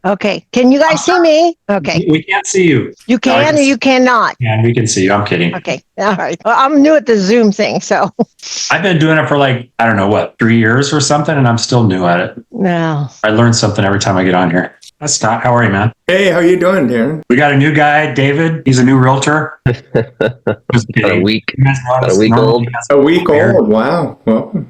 Okay. Can you guys see me? Okay. We can't see you. You can or you cannot? Yeah, we can see you. I'm kidding. Okay. All right. Well, I'm new at the Zoom thing, so. I've been doing it for like, I don't know what, 3 years or something, and I'm still new at it. No. I learn something every time I get on here. That's Scott. How are you, man? Hey, how you doing, Darren? We got a new guy, David. He's a new realtor. About a week old. A week old. Wow. Well,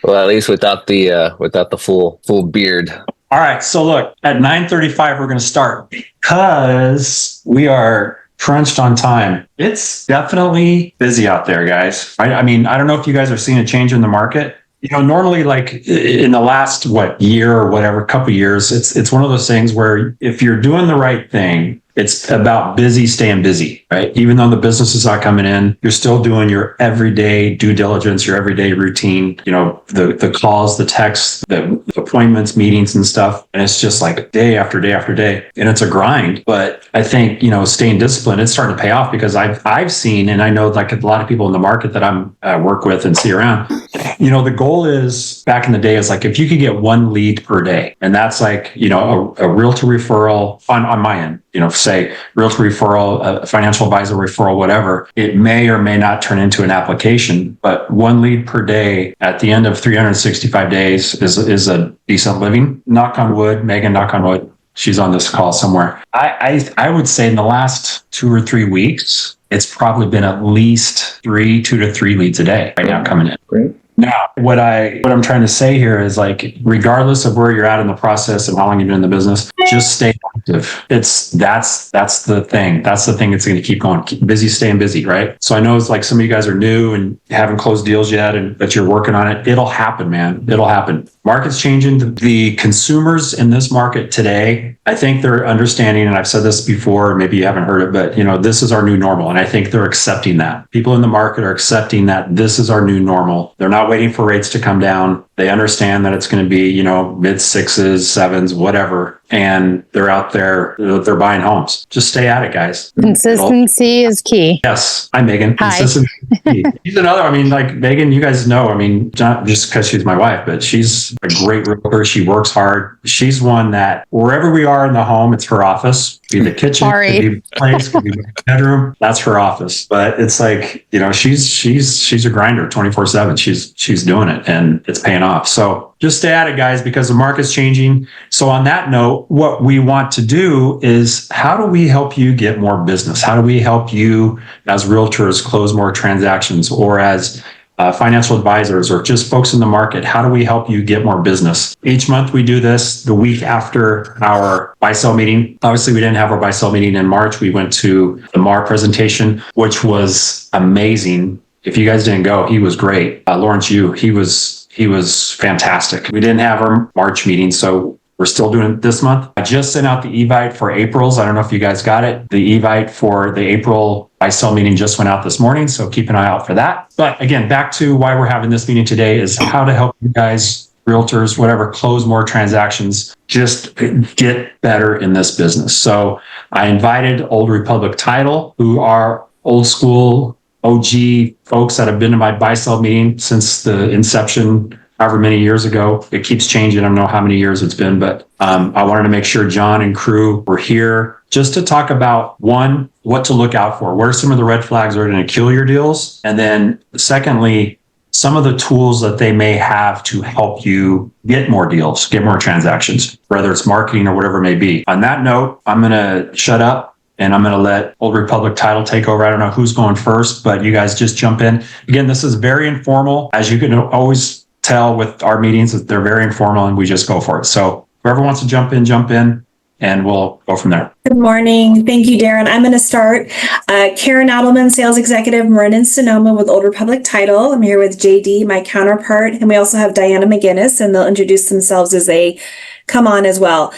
well, at least without the full beard. All right. So look, at 9:35, we're going to start because we are crunched on time. It's definitely busy out there, guys. I mean, I don't know if you guys are seeing a change in the market. You know, normally, like in the last year or whatever, couple years, it's one of those things where if you're doing the right thing, it's about staying busy, right? Even though the business is not coming in, you're still doing your everyday due diligence, your everyday routine, you know, the calls, the texts, the appointments, meetings and stuff. And it's just like day after day after day. And it's a grind. But I think, you know, staying disciplined, it's starting to pay off because I've seen, and I know like a lot of people in the market that I work with and see around, you know, the goal is back in the day is like, if you could get one lead per day, and that's like, you know, a realtor referral on my end, you know, say realtor referral, a financial advisor referral, whatever, it may or may not turn into an application, but one lead per day at the end of 365 days is a decent living. Knock on wood, Megan, knock on wood. She's on this call somewhere. I would say in the last 2 or 3 weeks, it's probably been at least 2 to 3 leads a day right now coming in. Great. Now, what I'm trying to say here is like, regardless of where you're at in the process and how long you've been in the business, just stay active. That's the thing. That's the thing that's going to keep going. Keep busy, staying busy, right? So I know it's like some of you guys are new and haven't closed deals yet, but you're working on it. It'll happen, man. It'll happen. Market's changing. The consumers in this market today, I think they're understanding, and I've said this before, maybe you haven't heard it, but you know, this is our new normal. And I think they're accepting that. People in the market are accepting that this is our new normal. They're not waiting for rates to come down. They understand that it's going to be, you know, mid 6s, 7s, whatever. And they're out there, they're buying homes. Just stay at it, guys. Consistency is key. Yes. Hi, Megan. Hi. Consistency is key. She's another, I mean, like Megan, you guys know, I mean, not just because she's my wife, but she's a great realtor. She works hard. She's one that wherever we are in the home, it's her office. Could be the kitchen, could be the place, could be the bedroom. That's her office. But it's like, you know, she's a grinder 24/7. She's doing it and it's paying off. So just stay at it, guys, because the market's changing. So on that note, what we want to do is how do we help you get more business? How do we help you as realtors close more transactions, or as financial advisors, or just folks in the market? How do we help you get more business? Each month we do this the week after our buy-sell meeting. Obviously, we didn't have our buy-sell meeting in March. We went to the MAR presentation, which was amazing. If you guys didn't go, he was great. Lawrence Yu, he was fantastic. We didn't have our March meeting, so we're still doing it this month. I just sent out the Evite for April's. I don't know if you guys got it. The Evite for the April buy-sell meeting just went out this morning, so keep an eye out for that. But again, back to why we're having this meeting today is how to help you guys, realtors, whatever, close more transactions, just get better in this business. So I invited Old Republic Title, who are old school OG folks that have been to my buy-sell meeting since the inception, however many years ago. It keeps changing. I don't know how many years it's been, but I wanted to make sure John and crew were here just to talk about, one, what to look out for. What are some of the red flags that are going to kill your deals? And then secondly, some of the tools that they may have to help you get more deals, get more transactions, whether it's marketing or whatever it may be. On that note, I'm going to shut up and I'm going to let Old Republic Title take over. I don't know who's going first, but you guys just jump in. Again, this is very informal. As you can always tell with our meetings, that they're very informal and we just go for it. So whoever wants to jump in, and we'll go from there. Good morning. Thank you, Darren. I'm going to start. Karen Adelman, Sales Executive, Marin and Sonoma with Old Republic Title. I'm here with JD, my counterpart, and we also have Diana McGinnis, and they'll introduce themselves as they come on as well.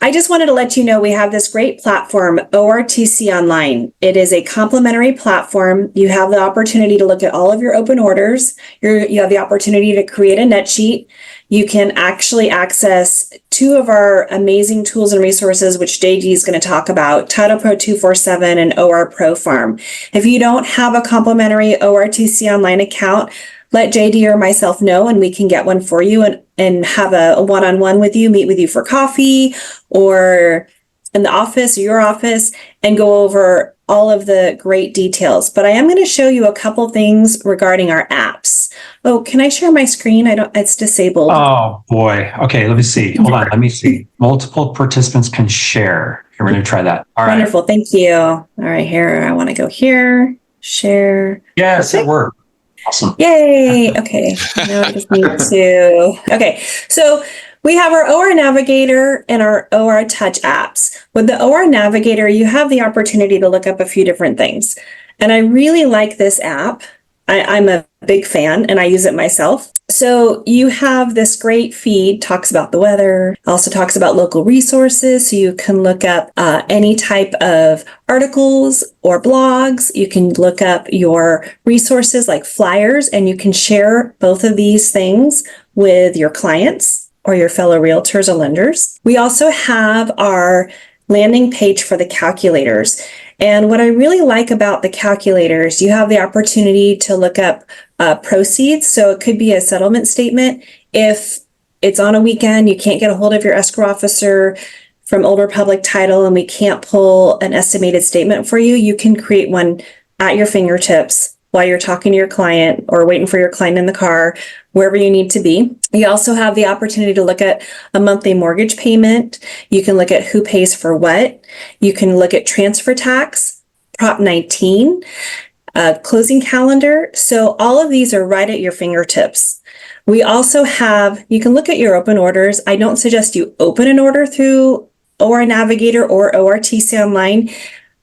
I just wanted to let you know we have this great platform, ORTC Online. It is a complimentary platform. You have the opportunity to look at all of your open orders. You have the opportunity to create a net sheet. You can actually access 2 of our amazing tools and resources, which JD is going to talk about, Title Pro 247 and OR Pro Farm. If you don't have a complimentary ORTC Online account, let JD or myself know and we can get one for you and have a one-on-one with you, meet with you for coffee or in the office or your office and go over all of the great details. But I am going to show you a couple things regarding our apps. Oh, can I share my screen? It's disabled. Oh boy. Okay, let me see. Hold on. Let me see. Multiple participants can share. Here, we're going to try that. All right. Wonderful. Thank you. All right, here. I want to go here, share. Yes, Perfect. it worked. Awesome. Yay. Okay. Now I just need to. Okay. So we have our OR Navigator and our OR Touch apps. With the OR Navigator, you have the opportunity to look up a few different things. And I really like this app. I'm a big fan and I use it myself. So you have this great feed, talks about the weather, also talks about local resources. So you can look up any type of articles or blogs. You can look up your resources like flyers, and you can share both of these things with your clients or your fellow realtors or lenders. We also have our landing page for the calculators. And what I really like about the calculators, you have the opportunity to look up proceeds. So it could be a settlement statement. If it's on a weekend, you can't get a hold of your escrow officer from Old Republic Title and we can't pull an estimated statement for you, you can create one at your fingertips while you're talking to your client or waiting for your client in the car, wherever you need to be. You also have the opportunity to look at a monthly mortgage payment. You can look at who pays for what. You can look at transfer tax, Prop 19, closing calendar. So all of these are right at your fingertips. We also have, you can look at your open orders. I don't suggest you open an order through OR Navigator or ORTC Online.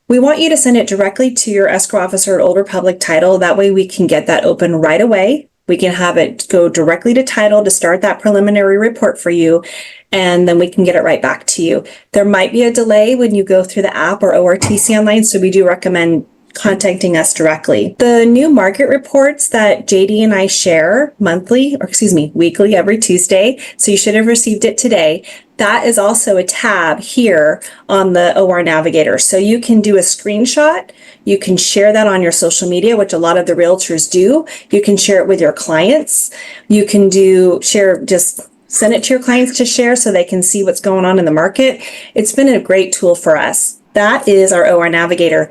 We want you to send it directly to your escrow officer at Old Republic Title. That way we can get that open right away. We can have it go directly to title to start that preliminary report for you, and then we can get it right back to you. There might be a delay when you go through the app or ORTC Online, so we do recommend contacting us directly. The new market reports that JD and I share weekly every Tuesday, so you should have received it today. That is also a tab here on the OR Navigator. So you can do a screenshot. You can share that on your social media, which a lot of the realtors do. You can share it with your clients. You can just send it to your clients to share so they can see what's going on in the market. It's been a great tool for us. That is our OR Navigator.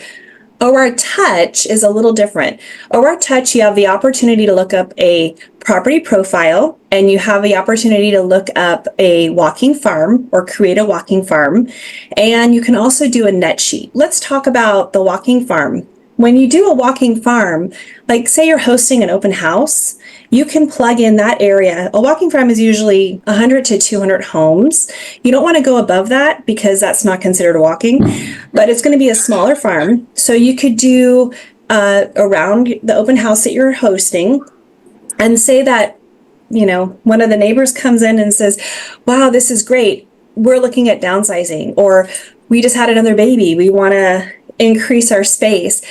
OR Touch is a little different. OR Touch, you have the opportunity to look up a property profile, and you have the opportunity to look up a walking farm or create a walking farm. And you can also do a net sheet. Let's talk about the walking farm. When you do a walking farm, like say you're hosting an open house, you can plug in that area. A walking farm is usually 100 to 200 homes. You don't want to go above that because that's not considered walking, but it's going to be a smaller farm. So you could do around the open house that you're hosting, and say that, one of the neighbors comes in and says, wow, this is great. We're looking at downsizing, or we just had another baby. We want to increase our space.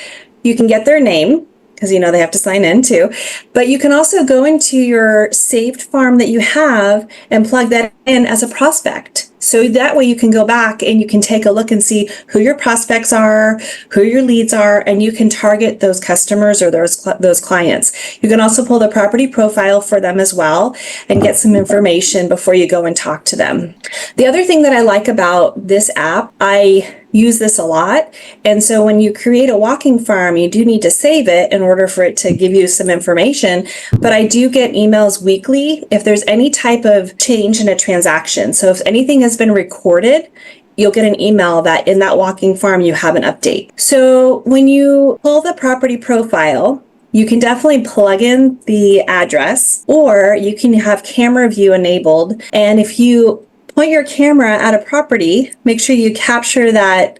You can get their name, because they have to sign in too. But you can also go into your saved farm that you have and plug that in as a prospect. So that way you can go back and you can take a look and see who your prospects are, who your leads are, and you can target those customers or those clients. You can also pull the property profile for them as well and get some information before you go and talk to them. The other thing that I like about this app, I use this a lot. And so when you create a walking farm, you do need to save it in order for it to give you some information. But I do get emails weekly if there's any type of change in a transaction. So if anything has been recorded, you'll get an email that in that walking farm you have an update. So when you pull the property profile, you can definitely plug in the address, or you can have camera view enabled. And if you point your camera at a property, make sure you capture that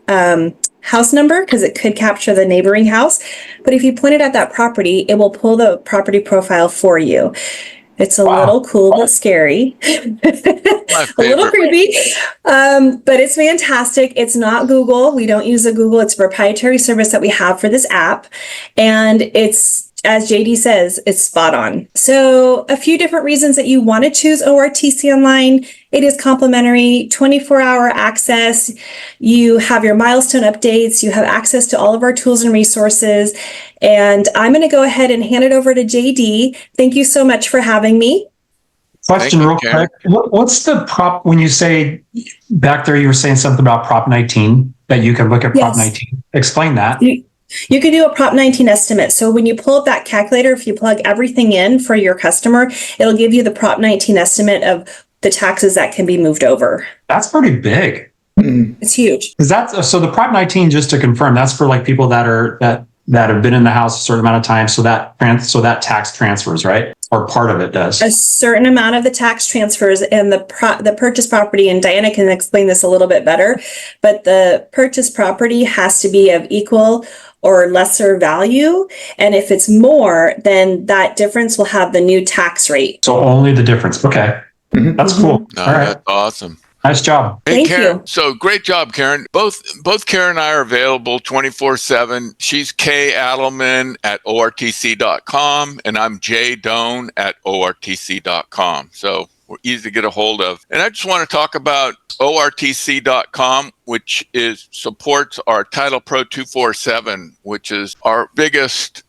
house number, because it could capture the neighboring house. But if you point it at that property, it will pull the property profile for you. It's a little cool but scary. A little creepy, but it's fantastic. It's not Google. We don't use a Google. It's a proprietary service that we have for this app. And it's as JD says, it's spot on. So a few different reasons that you want to choose ORTC Online. It is complimentary, 24-hour access. You have your milestone updates. You have access to all of our tools and resources. And I'm going to go ahead and hand it over to JD. Thank you so much for having me. Question Thank you, real Karen. quick. What's the prop, when you say back there, you were saying something about Prop 19, that you can look at Prop Yes. 19. Explain that. You can do a Prop 19 estimate. So when you pull up that calculator, if you plug everything in for your customer, it'll give you the Prop 19 estimate of the taxes that can be moved over. That's pretty big. It's huge. Is that, so the Prop 19, just to confirm, that's for like people that have been in the house a certain amount of time. So that tax transfers, right? Or part of it does. A certain amount of the tax transfers and the purchase property, and Diana can explain this a little bit better, but the purchase property has to be of equal or lesser value. And if it's more, then that difference will have the new tax rate. So only the difference. Okay. That's cool. No, All right. that's awesome. Nice job. Hey, Thank Karen. you. So great job, Karen. Both Karen and I are available 24/7. She's Kay Adelman at ORTC.com, and I'm Jay Doan at ORTC.com. So we're easy to get a hold of. And I just want to talk about ORTC.com, which supports our Title Pro 247, which is our biggest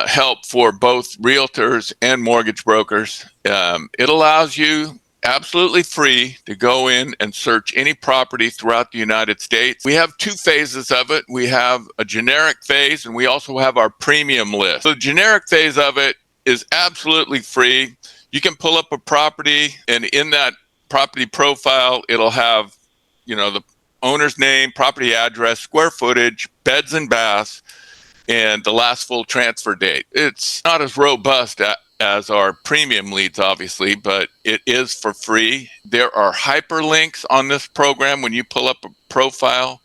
help for both realtors and mortgage brokers. It allows you absolutely free to go in and search any property throughout the United States. We have two phases of it. We have a generic phase, and we also have our premium list. So the generic phase of it is absolutely free. You can pull up a property, and in that property profile, it'll have, the owner's name, property address, square footage, beds and baths, and the last full transfer date. It's not as robust as our premium leads, obviously, but it is for free. There are hyperlinks on this program when you pull up a profile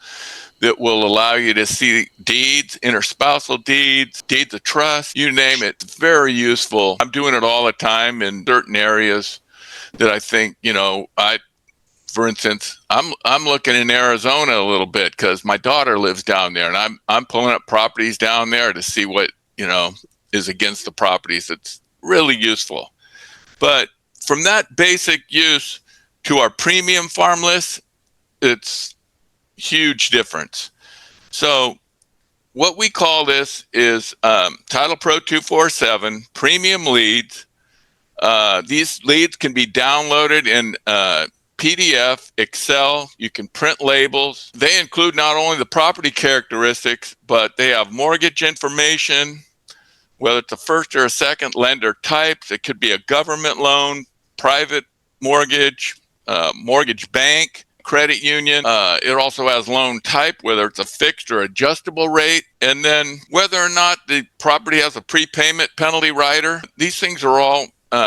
that will allow you to see deeds, interspousal deeds, deeds of trust, you name it. It's very useful. I'm doing it all the time in certain areas that I think, for instance, I'm looking in Arizona a little bit because my daughter lives down there, and I'm pulling up properties down there to see what, is against the properties. It's really useful. But from that basic use to our premium farm list, it's huge difference. So what we call this is Title Pro 247 premium leads. These leads can be downloaded in PDF, Excel. You can print labels. They include not only the property characteristics, but they have mortgage information, whether it's a first or a second lender types. It could be a government loan, private mortgage, mortgage bank, credit union. It also has loan type, whether it's a fixed or adjustable rate, and then whether or not the property has a prepayment penalty rider. These things are all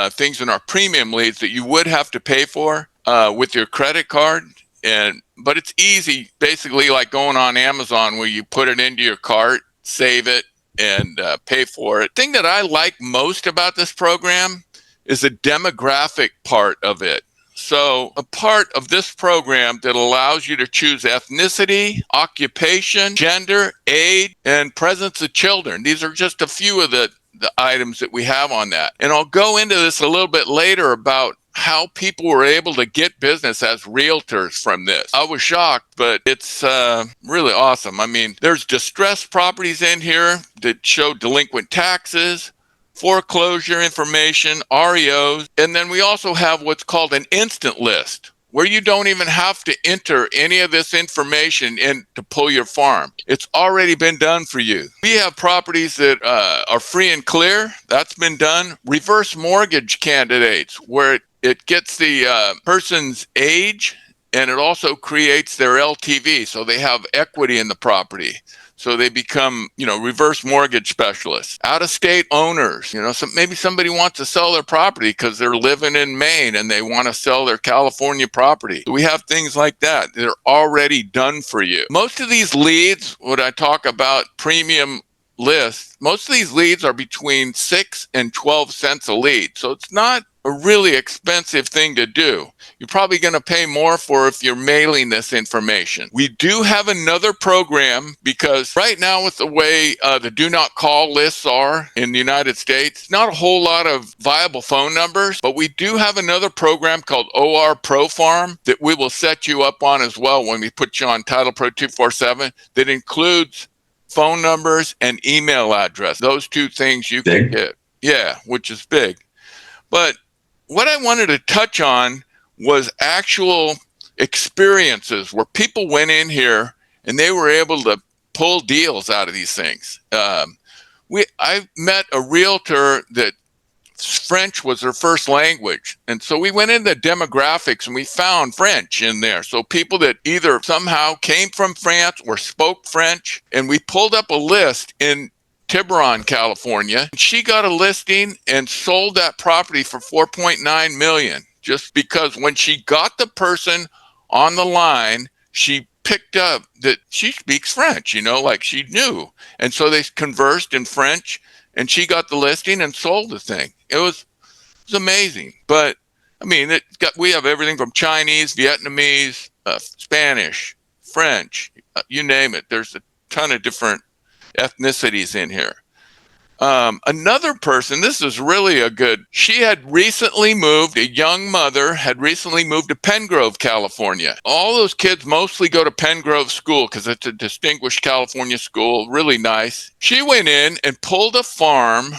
things in our premium leads that you would have to pay for with your credit card. But it's easy, basically like going on Amazon, where you put it into your cart, save it, and pay for it. The thing that I like most about this program is the demographic part of it. So a part of this program that allows you to choose ethnicity, occupation, gender, age, and presence of children. These are just a few of the items that we have on that. And I'll go into this a little bit later about how people were able to get business as realtors from this. I was shocked, but it's really awesome. I mean, there's distressed properties in here that show delinquent taxes, foreclosure information, REOs, and then we also have what's called an instant list, where you don't even have to enter any of this information in to pull your farm. It's already been done for you. We have properties that are free and clear. That's been done. Reverse mortgage candidates, where it gets the person's age, and it also creates their LTV, so they have equity in the property. So they become, reverse mortgage specialists. Out-of-state owners, maybe somebody wants to sell their property because they're living in Maine and they want to sell their California property. So we have things like that. They're already done for you. Most of these leads, when I talk about premium lists, most of these leads are between 6 and 12 cents a lead. So it's not a really expensive thing to do. You're probably going to pay more for if you're mailing this information. We do have another program because right now with the way the do not call lists are in the United States, not a whole lot of viable phone numbers, but we do have another program called OR Pro Farm that we will set you up on as well when we put you on Title Pro 247 that includes phone numbers and email address. Those two things you can get. Yeah, which is big. But what I wanted to touch on was actual experiences where people went in here and they were able to pull deals out of these things. I met a realtor that French was her first language. And so we went into demographics and we found French in there. So people that either somehow came from France or spoke French. And we pulled up a list in Tiburon, California. She got a listing and sold that property for $4.9 million. Just because when she got the person on the line, she picked up that she speaks French, like she knew. And so they conversed in French and she got the listing and sold the thing. It was amazing. But I mean, we have everything from Chinese, Vietnamese, Spanish, French, you name it. There's a ton of different ethnicities in here. Another person, this is really she had recently moved, a young mother had recently moved to Pengrove, California. All those kids mostly go to Pengrove School because it's a distinguished California school, really nice. She went in and pulled a farm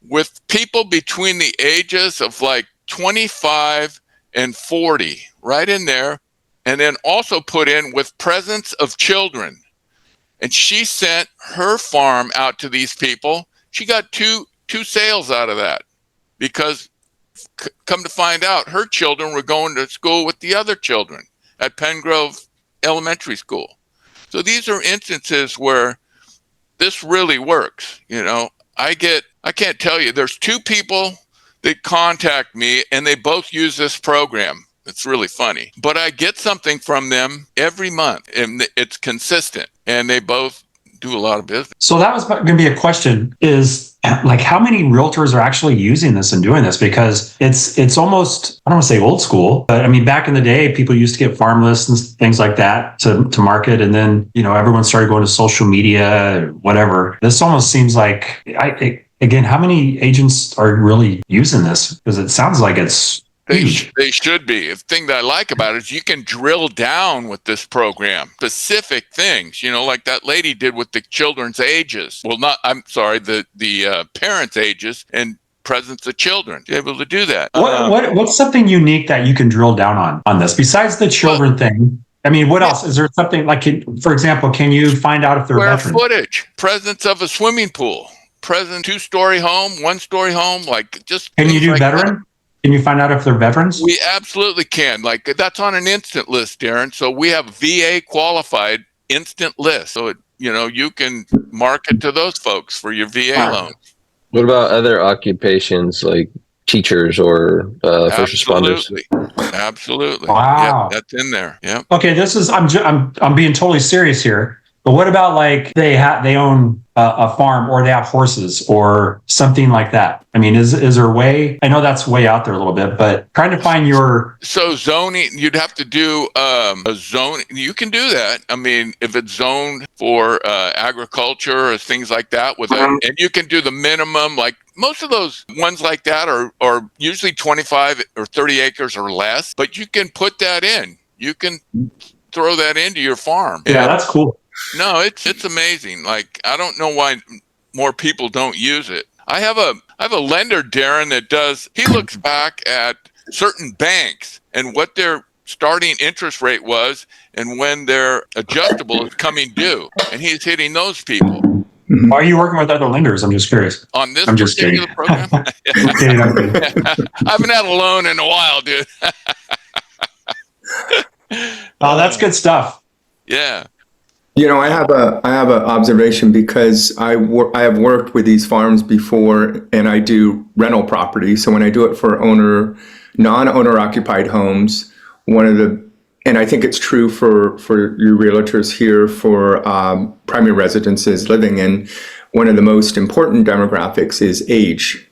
with people between the ages of like 25 and 40, right in there, and then also put in with presence of children. And she sent her farm out to these people. She got two sales out of that because come to find out, her children were going to school with the other children at Pengrove Elementary School. So these are instances where this really works. I can't tell you, there's two people that contact me and they both use this program. It's really funny, but I get something from them every month and it's consistent and they both do a lot of business. So that was going to be a question is like how many realtors are actually using this and doing this? Because it's almost, I don't want to say old school, but I mean, back in the day, people used to get farm lists and things like that to market. And then, everyone started going to social media, whatever. This almost seems like, again, how many agents are really using this? Because it sounds like it's huge. They should be. The thing that I like about it is you can drill down with this program, specific things, like that lady did with the children's ages. Well, the parents' ages and presence of children. You're able to do that. What's something unique that you can drill down on this besides the children thing? I mean, what else? Is there something like, for example, can you find out if they're veterans? Square footage, presence of a swimming pool, present 2-story home, 1-story home, like just. Can you do veteran? Can you find out if they're veterans? We absolutely can. Like that's on an instant list, Darren. So we have VA qualified instant list. So you can market to those folks for your VA loan. What about other occupations like teachers or first responders? Absolutely. Wow. Yep, that's in there. Yeah. Okay, I'm being totally serious here. But what about like they own a farm or they have horses or something like that? I mean, is there a way? I know that's way out there a little bit, but trying to find So zoning, you'd have to do a zone. You can do that. I mean, if it's zoned for agriculture or things like that, and you can do the minimum. Like most of those ones like that are usually 25 or 30 acres or less. But you can put that in. You can throw that into your farm. Yeah, that's cool. No, it's amazing. Like I don't know why more people don't use it. I have a lender, Darren, he looks back at certain banks and what their starting interest rate was and when their adjustable is coming due, and he's hitting those people. Why are you working with other lenders? I'm just curious. On this I'm just particular program? I'm kidding. I haven't had a loan in a while, dude. Oh, that's good stuff. Yeah. I have a observation because I have worked with these farms before, and I do rental property. So when I do it for non-owner occupied homes, and I think it's true for your realtors here for primary residences living in, one of the most important demographics is age.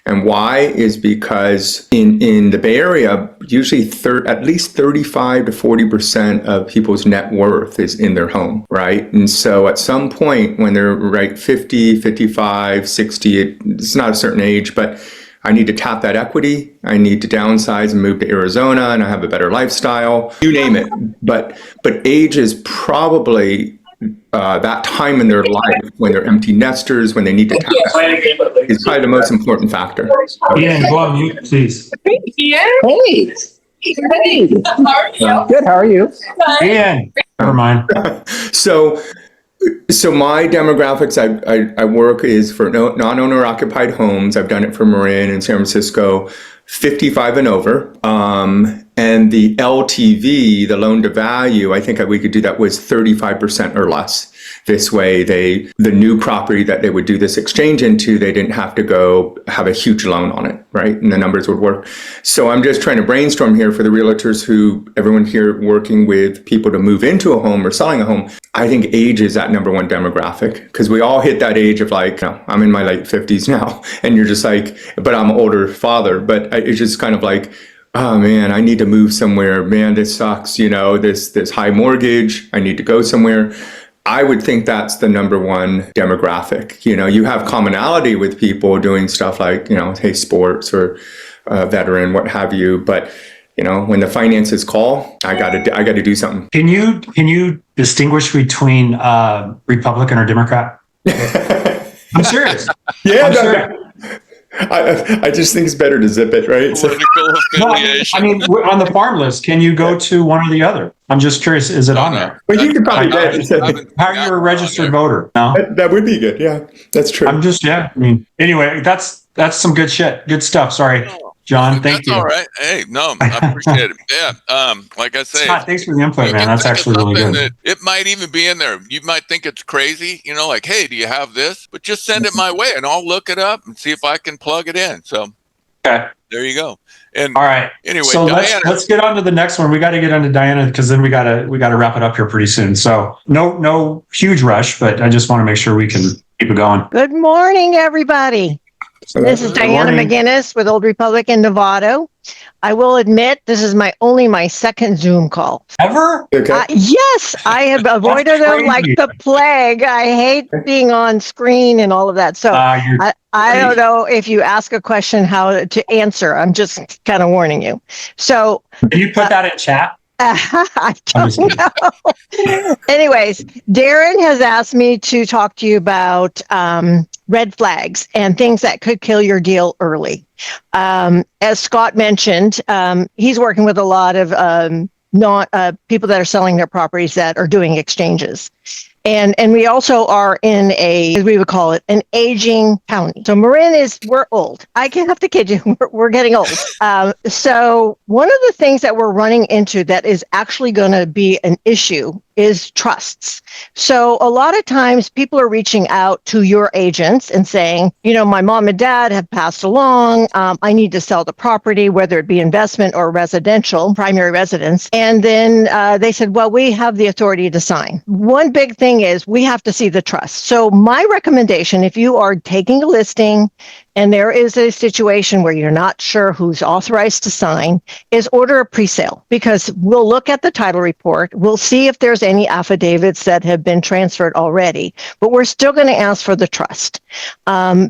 And why is because in the Bay Area, usually at least 35 to 40% of people's net worth is in their home, right? And so at some point when they're right 50, 55, 60, it's not a certain age, but I need to tap that equity. I need to downsize and move to Arizona and I have a better lifestyle, you name it. But age is probably that time in their life when they're empty nesters, when they need to tap that, is probably the most important factor. Ian, go on mute, please. Hey. Hey. Good. How are you? Ian, never mind. So my demographics, I work is for non-owner occupied homes. I've done it for Marin in San Francisco, 55 and over. And the LTV, the loan to value, I think we could do that was 35% or less. This way, the new property that they would do this exchange into, they didn't have to go have a huge loan on it, right? And the numbers would work. So I'm just trying to brainstorm here for the realtors everyone here working with people to move into a home or selling a home. I think age is that number one demographic because we all hit that age of like, I'm in my late 50s now. And you're just like, but I'm an older father. But it's just kind of like, oh man, I need to move somewhere. Man, this sucks. This high mortgage. I need to go somewhere. I would think that's the number one demographic. You have commonality with people doing stuff like, hey, sports or veteran, what have you. But, when the finances call, I got to do something. Can you distinguish between Republican or Democrat? I'm serious. Yeah, I'm serious. I just think it's better to zip it, right? Political affiliation. I mean, on the farm list, can you go to one or the other? I'm just curious, is it on there? Well, you could probably get How you're a registered voter? No, that would be good. Yeah, that's true. Anyway, that's some good shit. Good stuff. Sorry, John. Thank you. All right. Hey, no, I appreciate it. Yeah. Like I say, Scott, thanks for the input, you man. can That's think of actually really something good. that- It might even be in there. You might think it's crazy, like, hey, do you have this? But just send it my way and I'll look it up and see if I can plug it in. So Okay. there you go. And All right. anyway, So Diana, let's get on to the next one. We got to get on to Diana because then we got to wrap it up here pretty soon. So no huge rush, but I just want to make sure we can keep it going. Good morning, everybody. This is Diana morning. McGinnis with Old Republic in Novato. I will admit this is only my second Zoom call. Ever? Okay. Yes, I have avoided them like crazy. the plague. I hate being on screen and all of that. So I don't know if you ask a question how to answer. I'm just kind of warning you. So Can you put that in chat? I don't know. Anyways, Darren has asked me to talk to you about red flags and things that could kill your deal early. As Scott mentioned, he's working with a lot of people that are selling their properties that are doing exchanges. And we also are in as we would call it, an aging county. So Marin we're old. I can't have to kid you, we're getting old. So one of the things that we're running into that is actually going to be an issue is trusts. So a lot of times people are reaching out to your agents and saying, my mom and dad have passed along. I need to sell the property, whether it be investment or residential, primary residence. And then they said, well, we have the authority to sign. One big thing is we have to see the trust. So my recommendation, if you are taking a listing and there is a situation where you're not sure who's authorized to sign, is order a pre-sale, because we'll look at the title report. We'll see if there's any affidavits that have been transferred already, but we're still going to ask for the trust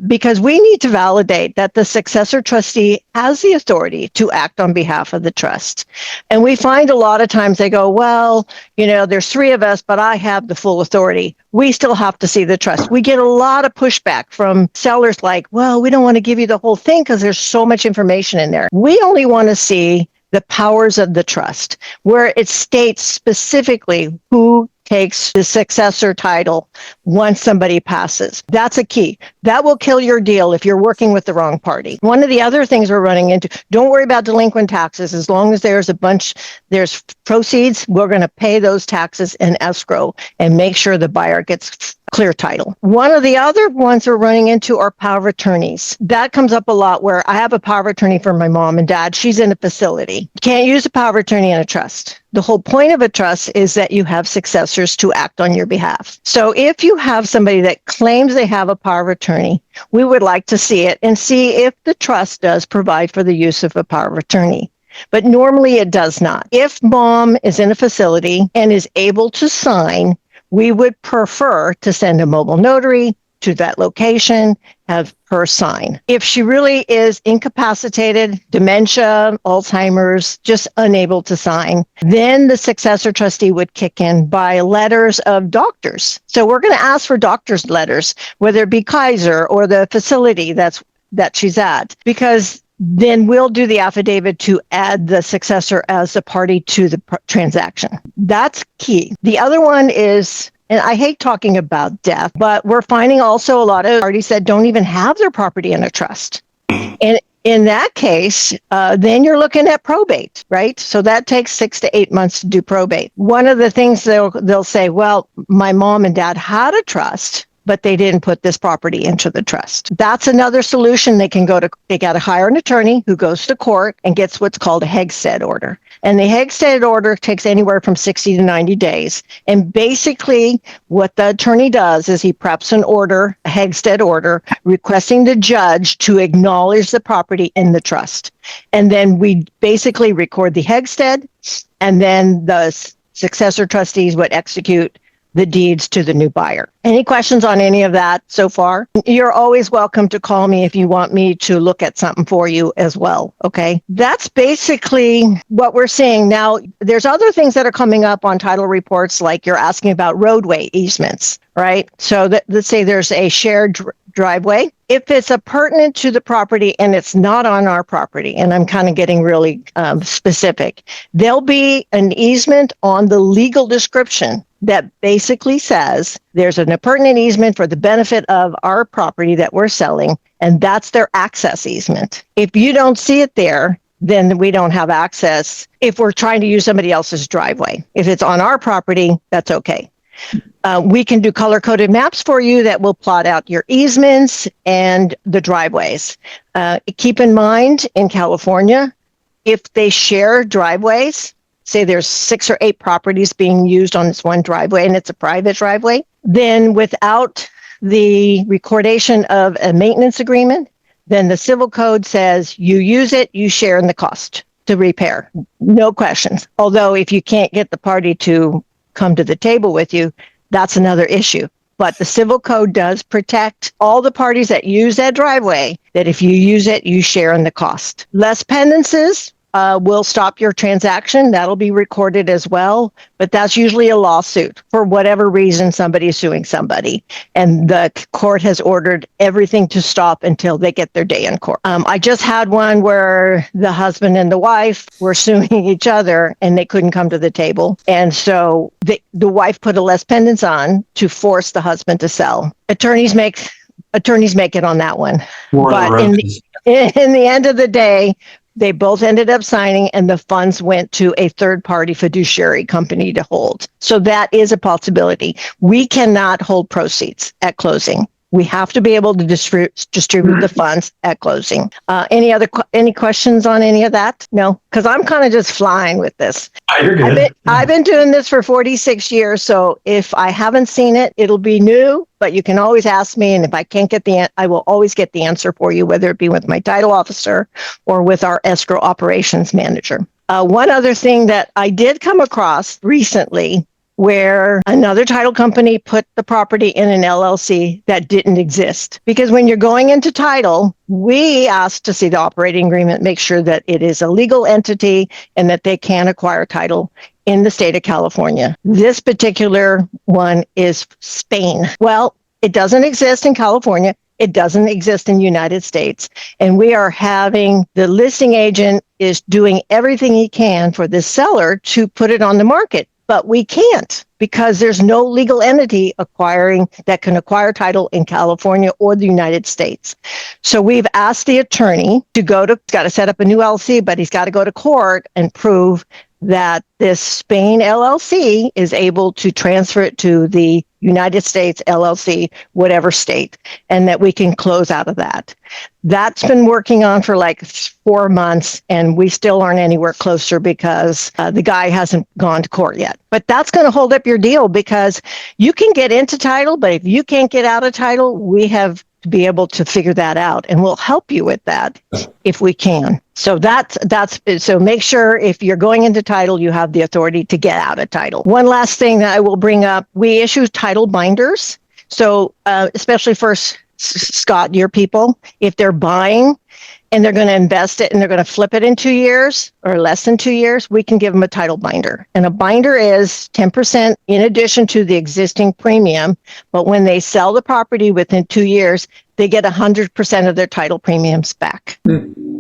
because we need to validate that the successor trustee has the authority to act on behalf of the trust. And we find a lot of times they go, well, there's three of us, but I have the full authority. We still have to see the trust. We get a lot of pushback from sellers like, well, we don't want to give you the whole thing because there's so much information in there. We only want to see the powers of the trust, where it states specifically who takes the successor title once somebody passes. That's a key. That will kill your deal if you're working with the wrong party. One of the other things we're running into, don't worry about delinquent taxes. As long as there's proceeds, we're going to pay those taxes in escrow and make sure the buyer gets clear title. One of the other ones we're running into are power of attorneys. That comes up a lot where I have a power of attorney for my mom and dad. She's in a facility. You can't use a power of attorney in a trust. The whole point of a trust is that you have successors to act on your behalf. So if you have somebody that claims they have a power of attorney, we would like to see it and see if the trust does provide for the use of a power of attorney. But normally it does not. If mom is in a facility and is able to sign, we would prefer to send a mobile notary to that location, have her sign. If she really is incapacitated, dementia, Alzheimer's, just unable to sign, then the successor trustee would kick in by letters of doctors. So we're going to ask for doctors' letters, whether it be Kaiser or the facility that she's at, because then we'll do the affidavit to add the successor as a party to the transaction. That's key. The other one is, and I hate talking about death, but we're finding also a lot of parties that don't even have their property in a trust. And in that case, then you're looking at probate, right? So that takes 6 to 8 months to do probate. One of the things they'll say, well, my mom and dad had a trust, but they didn't put this property into the trust. That's another solution. They got to hire an attorney who goes to court and gets what's called a Hegstead order. And the Hegstead order takes anywhere from 60 to 90 days. And basically what the attorney does is he preps an order, a Hegstead order, requesting the judge to acknowledge the property in the trust. And then we basically record the Hegstead, and then the successor trustees would execute the deeds to the new buyer. Any questions on any of that so far? You're always welcome to call me if you want me to look at something for you as well, okay? That's basically what we're seeing. Now, there's other things that are coming up on title reports, like you're asking about roadway easements, right? So let's say there's a shared driveway. If it's pertinent to the property and it's not on our property, and I'm kind of getting really specific, there'll be an easement on the legal description that basically says there's an appurtenant easement for the benefit of our property that we're selling, and that's their access easement. If you don't see it there, then we don't have access if we're trying to use somebody else's driveway. If it's on our property, that's okay. We can do color-coded maps for you that will plot out your easements and the driveways. Keep in mind, in California, if they share driveways, say there's 6 or 8 properties being used on this one driveway and it's a private driveway, then without the recordation of a maintenance agreement, then the civil code says you use it, you share in the cost to repair. No questions. Although if you can't get the party to come to the table with you, that's another issue. But the civil code does protect all the parties that use that driveway, that if you use it, you share in the cost. Less penances will stop your transaction. That'll be recorded as well. But that's usually a lawsuit for whatever reason somebody is suing somebody. And the court has ordered everything to stop until they get their day in court. I just had one where the husband and the wife were suing each other and they couldn't come to the table. And so the wife put a less pendants on to force the husband to sell. Attorneys make it on that one. But in the end of the day, they both ended up signing and the funds went to a third-party fiduciary company to hold. So that is a possibility. We cannot hold proceeds at closing. We have to be able to distribute the funds at closing. Any questions on any of that? No, because I'm kind of just flying with this. You're good. I've been doing this for 46 years, so if I haven't seen it, it'll be new. But you can always ask me, and if I can't get I will always get the answer for you, whether it be with my title officer or with our escrow operations manager. One other thing that I did come across recently, where another title company put the property in an LLC that didn't exist. Because when you're going into title, we ask to see the operating agreement, make sure that it is a legal entity and that they can acquire title in the state of California. This particular one is Spain. Well, it doesn't exist in California. It doesn't exist in the United States. And we are having the listing agent is doing everything he can for the seller to put it on the market. But we can't because there's no legal entity that can acquire title in California or the United States. So we've asked the attorney to got to set up a new LLC, but he's got to go to court and prove that this Spain LLC is able to transfer it to the United States, LLC, whatever state, and that we can close out of that. That's been working on for like 4 months, and we still aren't anywhere closer because the guy hasn't gone to court yet. But that's going to hold up your deal because you can get into title, but if you can't get out of title, we have to be able to figure that out, and we'll help you with that if we can. So so make sure if you're going into title, you have the authority to get out of title. One last thing that I will bring up, we issue title binders. So especially for Scott, your people, if they're buying and they're going to invest it and they're going to flip it in 2 years or less than 2 years, we can give them a title binder. And a binder is 10% in addition to the existing premium. But when they sell the property within 2 years, they get 100% of their title premiums back.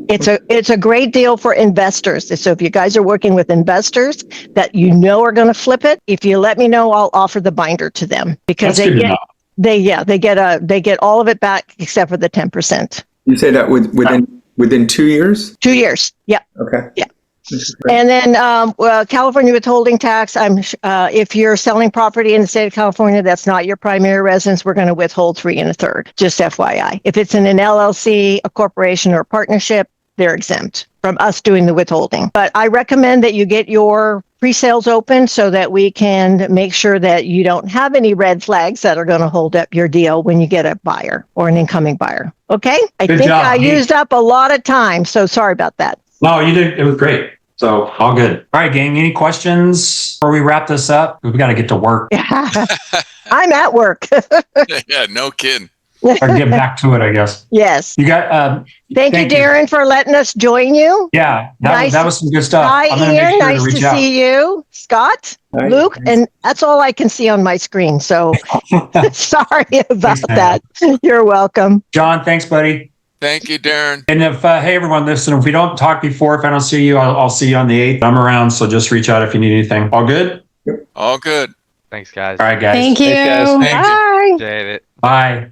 It's a great deal for investors. So if you guys are working with investors that you know are going to flip it, if you let me know, I'll offer the binder to them because That's good to know. they get all of it back except for the 10%. You say that within 2 years? 2 years. Yep. Okay. Yeah. And then California withholding tax. If you're selling property in the state of California that's not your primary residence, we're going to withhold 3 1/3. Just FYI. If it's in an LLC, a corporation, or a partnership, they're exempt from us doing the withholding. But I recommend that you get your pre-sales open so that we can make sure that you don't have any red flags that are going to hold up your deal when you get a buyer or an incoming buyer. Okay? I Good think job. I used up a lot of time, so sorry about that. No, you did. It was great. So all good. All right, gang. Any questions before we wrap this up? We got to get to work I'm at work. Yeah, no kidding. or get back to it, I guess. Yes. You got, Thank you, Thank you. Darren, for letting us join you. yeah, Nice. that was some good stuff. Hi, I'm going to Ian. make sure Nice to to reach out. see you. Scott, Hi. Luke, and that's all I can see on my screen. So sorry about Thanks, man. that. You're welcome. John, thanks, buddy. Thank you, Darren. And if, hey, everyone, listen, if we don't talk before, if I don't see you, I'll see you on the 8th. I'm around, so just reach out if you need anything. All good? All good. Thanks, guys. All right, guys. Thank you. Thanks, guys. Thank you. Bye. Appreciate it. Bye.